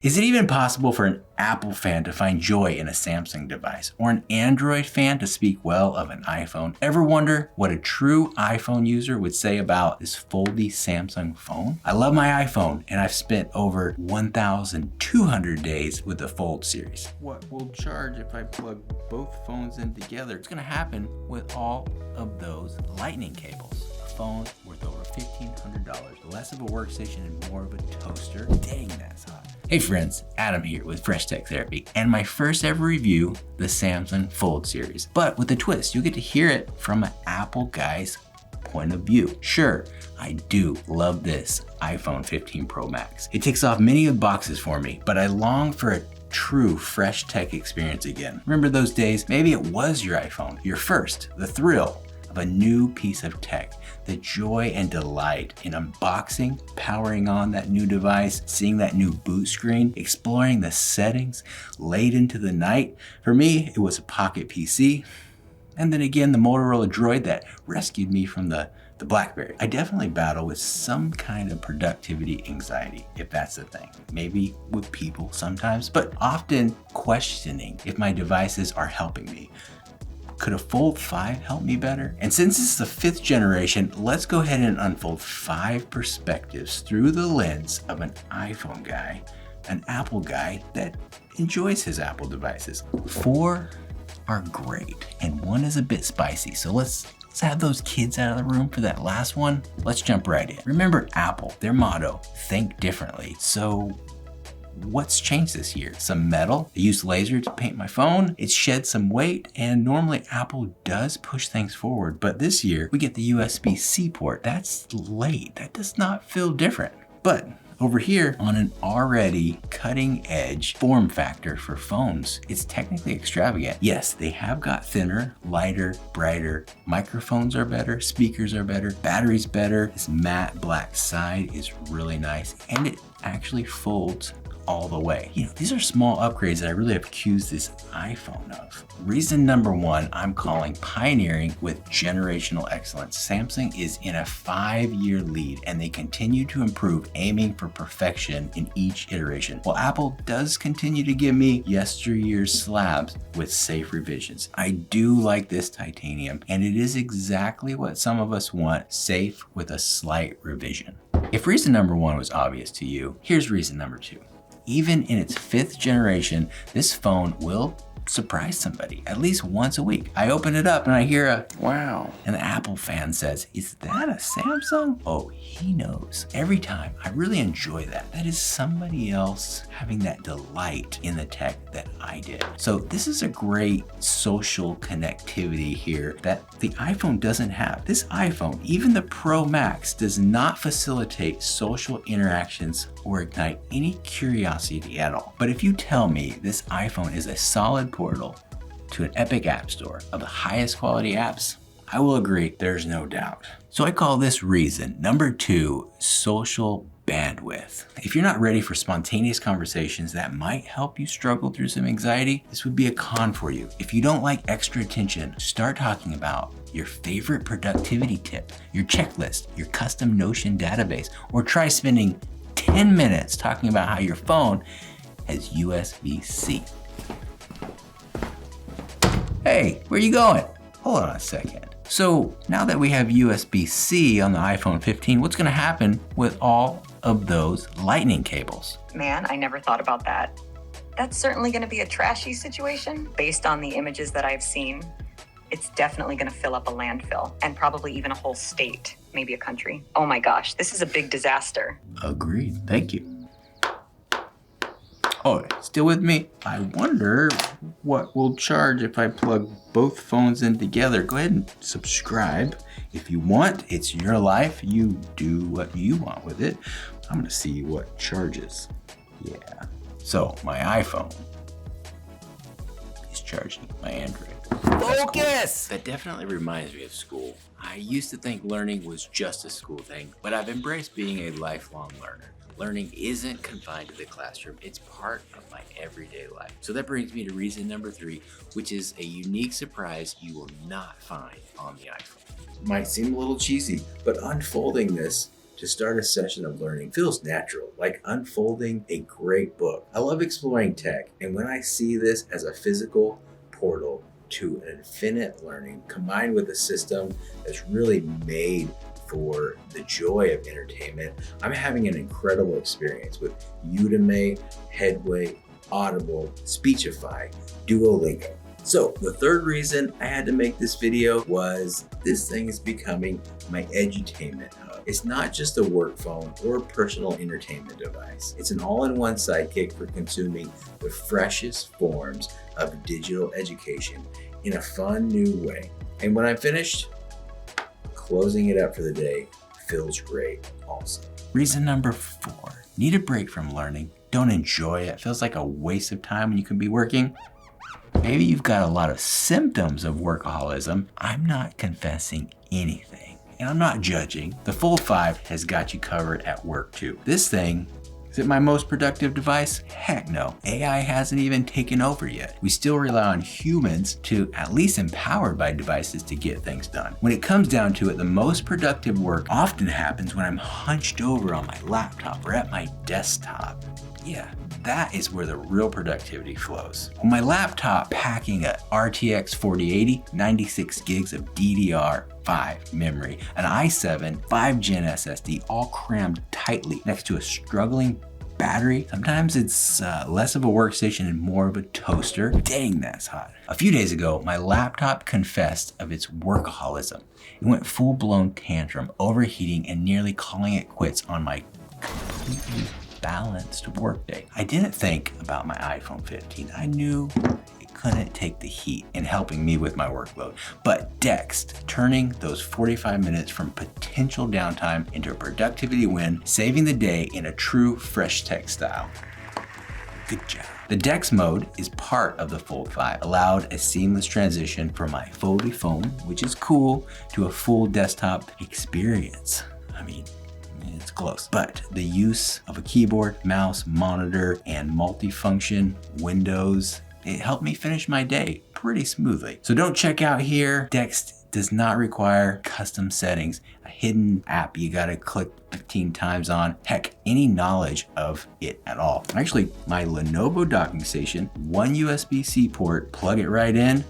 Is it even possible for an Apple fan to find joy in a Samsung device, or an Android fan to speak well of an iPhone? Ever wonder what a true iPhone user would say about this foldy Samsung phone? I love my iPhone, and I've spent over 1,200 days with the Fold series. What will charge if I plug both phones in together? It's gonna happen with all of those lightning cables. Phone worth over $1,500, less of a workstation and more of a toaster. Dang, that's hot. Hey friends, Adam here with Fresh Tech Therapy, and my first ever review, the Samsung Fold series. But with a twist, you'll get to hear it from an Apple guy's point of view. Sure, I do love this iPhone 15 Pro Max. It ticks off many of the boxes for me, but I long for a true fresh tech experience again. Remember those days? Maybe it was your iPhone, your first, the thrill of a new piece of tech, the joy and delight in unboxing, powering on that new device, seeing that new boot screen, exploring the settings late into the night. For me, it was a Pocket PC, and then again, the Motorola Droid that rescued me from the BlackBerry. I definitely battle with some kind of productivity anxiety, if that's the thing. Maybe with people sometimes, but often questioning if my devices are helping me. Could a Fold 5 help me better? And since it's the 5th generation, let's go ahead and unfold 5 perspectives through the lens of an iPhone guy, an Apple guy that enjoys his Apple devices. 4 are great, and 1 is a bit spicy. So let's have those kids out of the room for that last one. Let's jump right in. Remember Apple, their motto, think differently. So what's changed this year? Some metal. I used laser to paint my phone. It shed some weight, and normally Apple does push things forward, but this year we get the USB-C port. That's late. That does not feel different. But over here on an already cutting edge form factor for phones, it's technically extravagant. Yes, they have got thinner, lighter, brighter. Microphones are better, speakers are better, battery's better. This matte black side is really nice, and it actually folds all the way. You know, these are small upgrades that I really have accused this iPhone of. Reason number 1, I'm calling pioneering with generational excellence. Samsung is in a 5-year lead, and they continue to improve, aiming for perfection in each iteration. While Apple does continue to give me yesteryear's slabs with safe revisions. I do like this titanium, and it is exactly what some of us want, safe with a slight revision. If reason number 1 was obvious to you, here's reason number 2. Even in its 5th generation, this phone will surprise somebody at least once a week. I open it up and I hear a wow, and the Apple fan says, "Is that a Samsung?" Oh, he knows. Every time, I really enjoy that. That is somebody else having that delight in the tech that I did. So this is a great social connectivity here that the iPhone doesn't have. This iPhone, even the Pro Max, does not facilitate social interactions or ignite any curiosity at all. But if you tell me this iPhone is a solid portal to an epic app store of the highest quality apps, I will agree, there's no doubt. So I call this reason number 2, social bandwidth. If you're not ready for spontaneous conversations that might help you struggle through some anxiety, this would be a con for you. If you don't like extra attention, start talking about your favorite productivity tip, your checklist, your custom Notion database, or try spending 10 minutes talking about how your phone has USB-C. Hey, where you going? Hold on a second. So now that we have USB-C on the iPhone 15, what's gonna happen with all of those lightning cables? Man, I never thought about that. That's certainly gonna be a trashy situation. Based on the images that I've seen, it's definitely gonna fill up a landfill, and probably even a whole state, maybe a country. Oh my gosh, this is a big disaster. Agreed, thank you. Oh, still with me? I wonder what will charge if I plug both phones in together. Go ahead and subscribe if you want. It's your life. You do what you want with it. I'm gonna see what charges. Yeah. So my iPhone is charging my Android. Focus! Cool. That definitely reminds me of school. I used to think learning was just a school thing, but I've embraced being a lifelong learner. Learning isn't confined to the classroom, it's part of my everyday life. So that brings me to reason number 3, which is a unique surprise you will not find on the iPhone. It might seem a little cheesy, but unfolding this to start a session of learning feels natural, like unfolding a great book. I love exploring tech, and when I see this as a physical portal to an infinite learning combined with a system that's really made for the joy of entertainment, I'm having an incredible experience with Udemy, Headway, Audible, Speechify, Duolingo. So the third reason I had to make this video was this thing is becoming my edutainment hub. It's not just a work phone or personal entertainment device. It's an all-in-one sidekick for consuming the freshest forms of digital education in a fun new way. And when I'm finished, closing it up for the day feels great also. Reason number 4, need a break from learning. Don't enjoy it. Feels like a waste of time when you can be working. Maybe you've got a lot of symptoms of workaholism. I'm not confessing anything, and I'm not judging. The Fold 5 has got you covered at work too. This thing, is it my most productive device? Heck no. AI hasn't even taken over yet. We still rely on humans to at least empowered by devices to get things done. When it comes down to it, the most productive work often happens when I'm hunched over on my laptop or at my desktop. Yeah, that is where the real productivity flows. On my laptop, packing a RTX 4080, 96 gigs of DDR5 memory, an i7 5-gen SSD, all crammed tightly next to a struggling battery. Sometimes it's less of a workstation and more of a toaster. Dang, that's hot. A few days ago, my laptop confessed of its workaholism. It went full-blown tantrum, overheating and nearly calling it quits on my completely balanced workday. I didn't think about my iPhone 15. I knew it couldn't take the heat in helping me with my workload. But Dext, turning those 45 minutes from potential downtime into a productivity win, saving the day in a true fresh tech style. Good job. The Dext mode is part of the Fold 5, allowed a seamless transition from my foldy phone, which is cool, to a full desktop experience. I mean, it's close. But the use of a keyboard, mouse, monitor, and multifunction windows, it helped me finish my day pretty smoothly. So don't check out here. Dext does not require custom settings, a hidden app you gotta click 15 times on, heck, any knowledge of it at all. Actually, my Lenovo docking station, one USB-C port, plug it right in,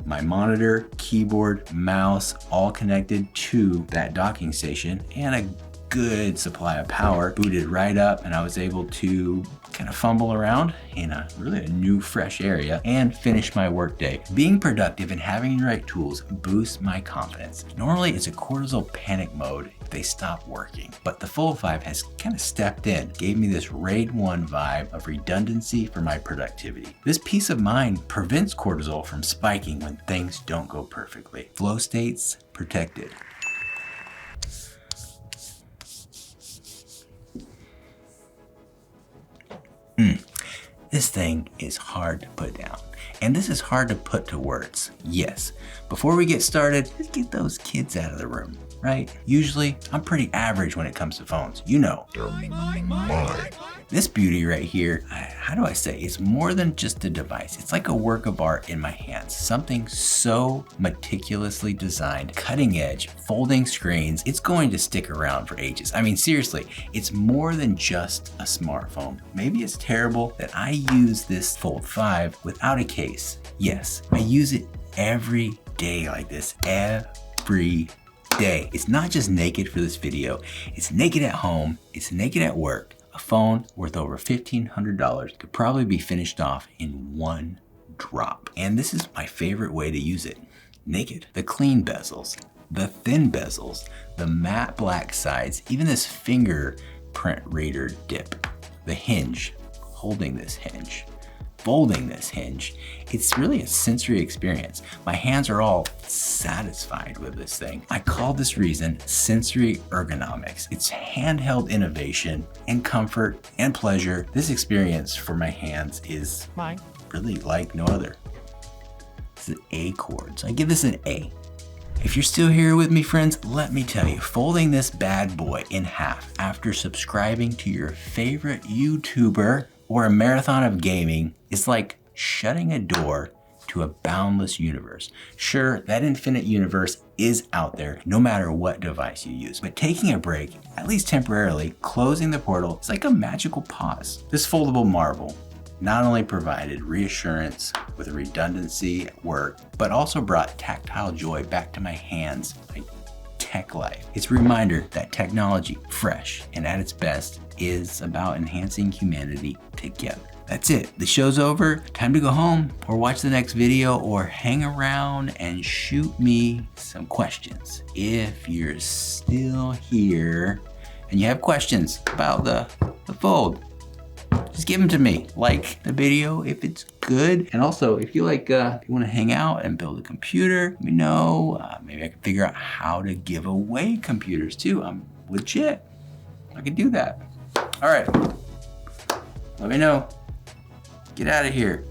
my monitor, keyboard, mouse, all connected to that docking station, and a good supply of power, booted right up, and I was able to kind of fumble around in a really new fresh area and finish my workday. Being productive and having the right tools boosts my confidence. Normally it's a cortisol panic mode if they stop working, but the Fold 5 has kind of stepped in, gave me this RAID 1 vibe of redundancy for my productivity. This peace of mind prevents cortisol from spiking when things don't go perfectly. Flow states protected. This thing is hard to put down. And this is hard to put to words. Yes. Before we get started, let's get those kids out of the room, right? Usually, I'm pretty average when it comes to phones. You know. They're mine. This beauty right here, how do I say? It's more than just a device. It's like a work of art in my hands. Something so meticulously designed, cutting edge, folding screens. It's going to stick around for ages. I mean, seriously, it's more than just a smartphone. Maybe it's terrible that I use this Fold 5 without a case. Yes, I use it every day like this, every day. It's not just naked for this video. It's naked at home. It's naked at work. A phone worth over $1,500 could probably be finished off in one drop. And this is my favorite way to use it. Naked. The clean bezels, the thin bezels, the matte black sides, even this fingerprint reader dip, the hinge, holding this hinge, folding this hinge. It's really a sensory experience. My hands are all satisfied with this thing. I call this reason sensory ergonomics. It's handheld innovation and comfort and pleasure. This experience for my hands is really like no other. It's an A chord, so I give this an A. If you're still here with me, friends, let me tell you, folding this bad boy in half after subscribing to your favorite YouTuber or a marathon of gaming is like shutting a door to a boundless universe. Sure, that infinite universe is out there no matter what device you use, but taking a break, at least temporarily, closing the portal is like a magical pause. This foldable marvel not only provided reassurance with redundancy at work, but also brought tactile joy back to my hands, my tech life. It's a reminder that technology, fresh and at its best, is about enhancing humanity together. That's it. The show's over. Time to go home or watch the next video or hang around and shoot me some questions. If you're still here and you have questions about the Fold, just give them to me. Like the video if it's good. And also, if you like, if you want to hang out and build a computer, let me know. Maybe I can figure out how to give away computers too. I'm legit. I can do that. All right. Let me know. Get out of here.